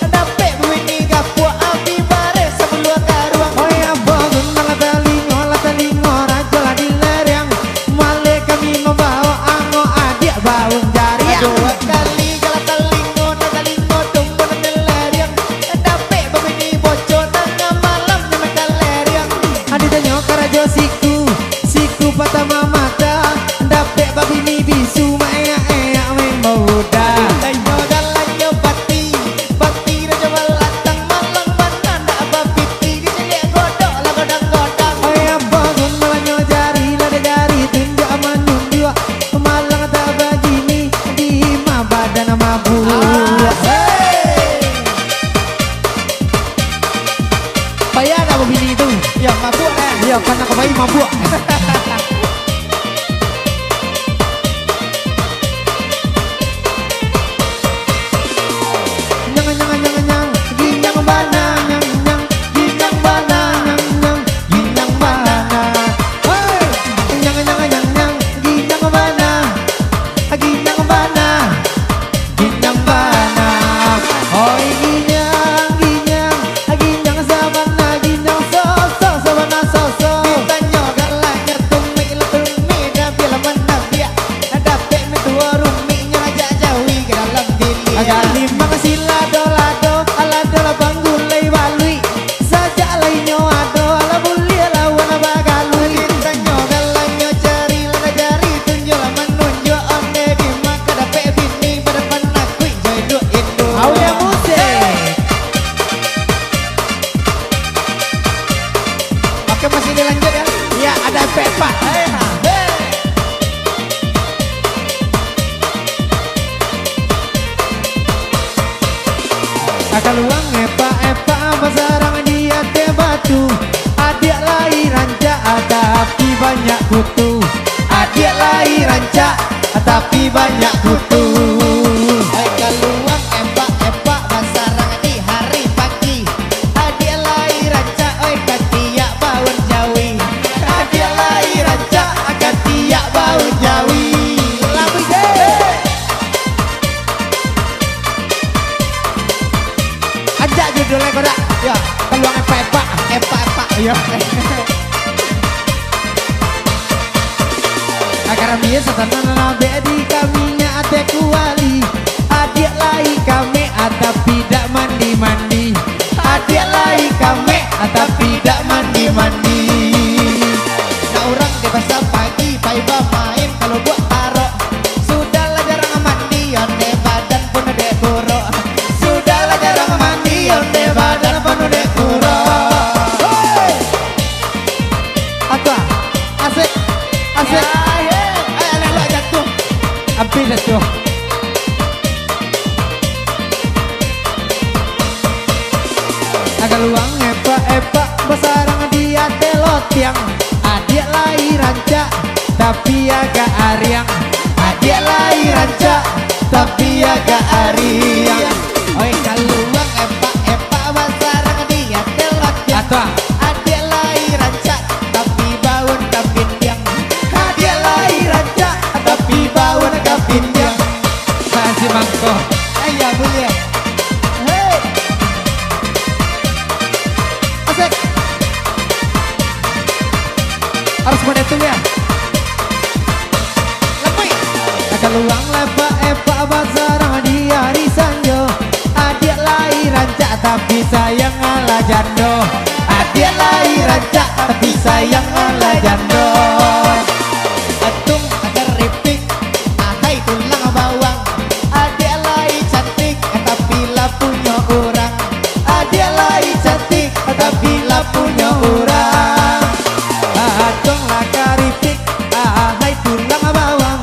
dapet bini gapuak api bare sebelum karuang oh ya bangun malah telingo raja lah di lereng male kami membawa ango adik bawang jari dua kali galah telingo tumbuh di lereng dapet bini bocor tengah malam nyamai lereng aditanya karajo siku patah mata dapet babini bisu maya main muda ayo galanyo bati raja balatang malang banan dak babiti dicelik godok lah godang oh ya bangun malanyo jari lada jari tunjuk manun dua malang tak begini di ma badan mabuk payah gak babini itu ya mabuk ya karena kebayi mabuk masih dilanjut ya? Ya ada Pepa. Akan luang epa pasarang dia te batu. Adik lahir rancak tapi banyak kutu. Adik lahir rancak tapi banyak kutu. Akan luang epa pasarang di hari pagi. Adik lahir rancak oi katiak bawon jawi. Adik lahir rancak katiak bawon jawi. Labu deh. Ajak judulnya kodak. Ya, peluang epa. Ya. Akar biasa tanah nabe di kaminya ate kuali. Adik lai kami tapi tidak mandi. Adik lai kami tapi tidak mandi. Nah orang di pasar pagi paiba main kalau buat tarok. Sudahlah jarang mandi onde badan pun dek buruk. Sudahlah jarang mandi onde badan pun dek buruk. Asik. Ayo jatuh. Habis jatuh. Agak luang epa besarang dia telotiang. Adik lahir rancak tapi agak ariang. Adik lahir rancak tapi agak ariang. Oi kaluang epa besarang dia telotiang. Adik lahir rancak tapi bawon kapindiang. Adik lahir rancak tapi bawon kapindiang. Kasih mangkok. Ayo bunyi. Hey. Asik. Harus menetung ya. Lemui. Akan luang lepa epa basarang di hari sanjo. Adik lahir rancak tapi sayang ala jando. Adik lahir rancak tapi sayang ala jando. Atung agar ripik, ahai tulang bawang. Adik lahir cantik tapi lah punya orang. Adik lahir cantik tapi lah punya orang. Atung lah ripik, ahai tulang bawang.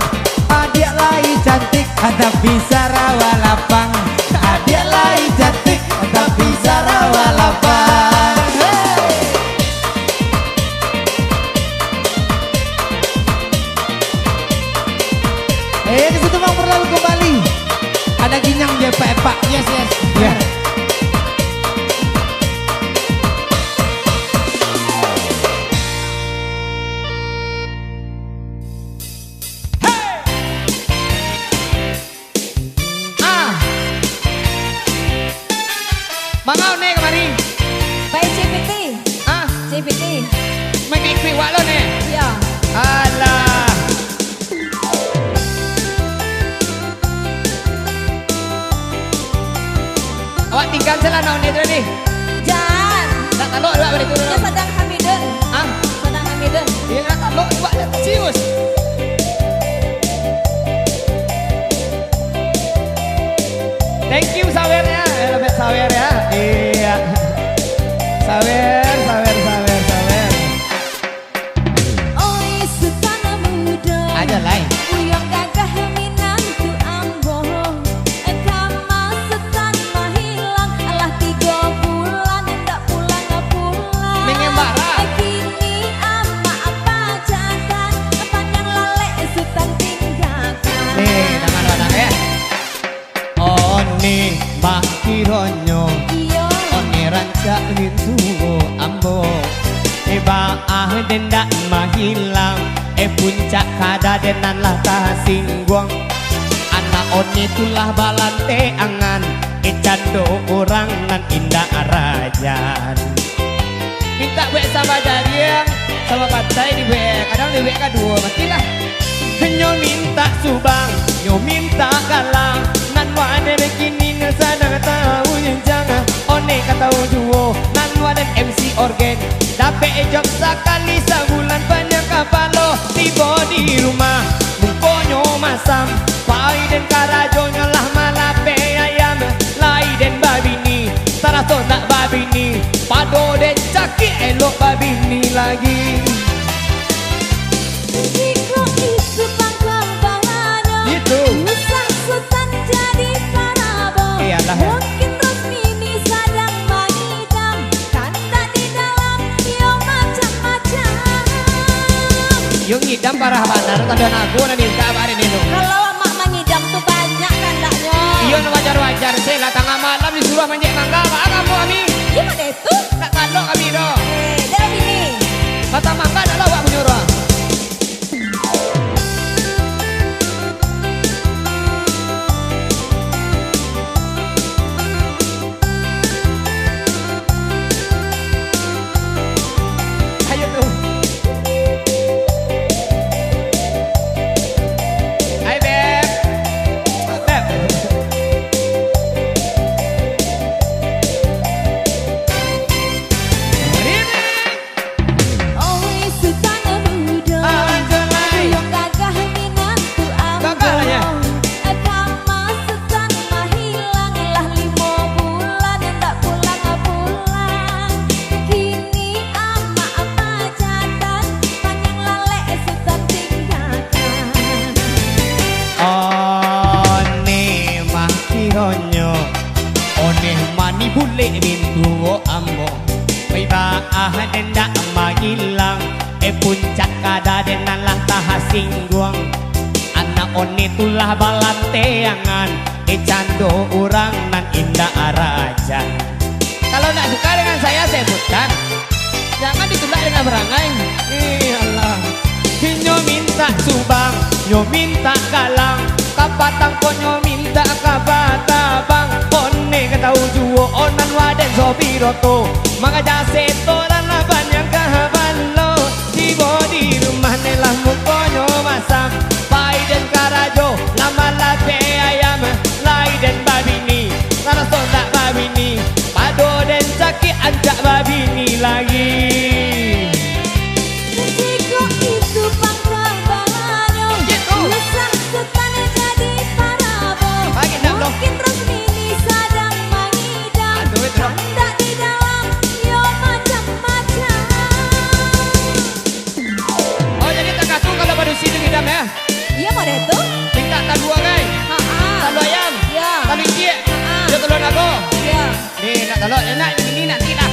Adik lahir cantik tapi sarawa lapang. Adik lahir cantik tapi sarawa lapang. Di situ mau berlalu kembali. Ada ginyang dia Pak. Yes. Ya. David nih. Mengikwi wak lo nih. Iya. Alah. Awak tinggal jalan naon itu nih. Jan. Tak talok awak balik turun. Dia sedang hamiden. Ah, Sedang hamiden. dia nak talok awak serius. Thank you sawernya, lebih sawer ya. Iya. Sawer. Oi sutana muda. Aja lain. Uyang gagah minantu ambo. Kama setan mahilang. Alah 3 bulan ndak pulang. Mengembara. Kini ama apa jangan. Panjang lale sutan tinggalkan. Nih, tangan ya. Oni mbak kironyo. Iyo. Oni rancak lintu ambo. Eba dendak mahilang. Puncak kada denan lah singguang. Anak oni tulah balante angan. Cando orang nan indah rajan. Minta gue sama jariang sama pantai di gue. Kadang di gue kedua mestilah. Nyo minta subang, nyo minta galang. Nan wade begini ngesadang tahu yang jangan. One kata juo, nan wade MC organ. Dape ejok sekali sebulan banyak kapalo. Tiba di rumah, mungkonyo masam. Pai dan karajo nyalah malape ayam. Lai dan babini, tarato nak babini. Pado dan caki elok babini lagi. Jiko itu pangkal bahanyo. Itu. Usang sultan jadi parabo. Iyalah ya. Mungkin Rosmini sadang mengidam. Kanda di dalam yo macam-macam. Yung ngidam parah banar tapi aku nanti kabarin itu. Kalau mak mengidam tuh banyak kandaknya. Iya wajar-wajar sih lah tengah malam disuruh manjek mangga apa kamu kami? Gimana itu? Tak kalau kami do. Dalam ini. Kata mangga adalah wak menyuruh. Ayo tuh. Hai Beb. Beb. Oi sultan muda. Anjalai. Yang gagah minantu ambo. Gagah lah ya. Kama setan mahilang. Lah 5 bulan ndak pulang. Kini ama apa jatan. Panjang lale sultan tinggalkan. One mah kironyo. One mani bule bintu ambo. Baiba dendak magilang. Puncak kada denan lah singguang. Anak one tulah balanteangan. Cando orang nan indah raja. Kalau nak suka dengan saya sebutkan. Jangan ditolak dengan berangai. Allah. Nyo minta subang, nyo minta galang. Kapatang ko nyo minta kabatabang. One katau juo onan waden sobiroto. Mga jase toran laban yang kahabalo. Tibo di rumah nelah muko nyo masam. Pai dan karajo lama lape ayam. Lai dan babini, taraso tak babini. Pado dan caki anjak babini lagi. Jiko itu pangkal bahanyo. Gitu. Usang sultan jadi parabo. Pagi nak belum? Mungkin Rosmini sadang mengidam. Aduh, itu. Kanda di dalam yo macam-macam. Oh jadi tak katu kalau baru sini ngidam ya. Iya mau deh tuh? Minta tak dua guys. Talu ayam. Iya. Talu ici. Ha-ha. Dia telur nago. Iya. Nih nak telur enak ini nanti lah.